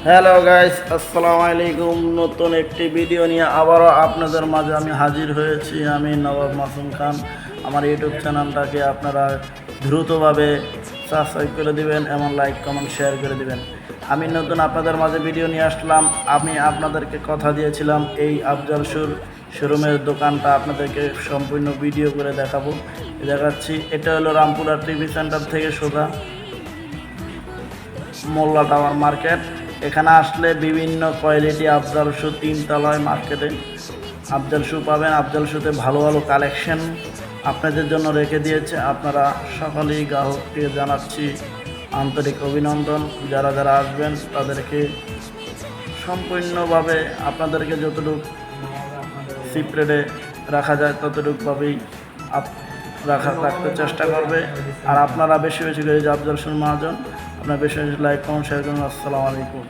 Hello guys, আসসালামু আলাইকুম। নতুন একটি ভিডিও নিয়ে আবারও আপনাদের মাঝে আমি হাজির হয়েছি। আমি নবাব মাসুম খান। আমার ইউটিউব চ্যানেলটাকে আপনারা দ্রুতভাবে সাবস্ক্রাইব করে দিবেন এবং লাইক কমেন্ট শেয়ার করে দিবেন। আমি নতুন আপনাদের মাঝে ভিডিও নিয়ে আসলাম। আমি আপনাদেরকে কথা দিয়েছিলাম এই আফজাল শোরুমের দোকানটা আপনাদেরকে সম্পূর্ণ ভিডিও করে দেখাচ্ছি। এটা হলো রামপুরা টিভি সেন্টার থেকে সোজা মোল্লা টাওয়ার মার্কেট। এখানে আসলে বিভিন্ন কোয়ালিটি আফজাল শু তিনতলায় মার্কেটে আফজাল শু পাবেন। আফজাল শুতে ভালো ভালো কালেকশন আপনাদের জন্য রেখে দিয়েছে। আপনারা সকলেই গ্রাহককে জানাচ্ছি আন্তরিক অভিনন্দন। যারা যারা আসবেন তাদেরকে সম্পূর্ণভাবে আপনাদেরকে যতটুকু সিপ্রেটে রাখা যায় ততটুকুভাবেই রাখতে চেষ্টা করবে। আর আপনারা বেশি বেশি করে যে আফজাল শু মহাজন, আপনারা বেশি বেশি লাইক কমেন্ট শেয়ার করুন। আসসালামু আলাইকুম।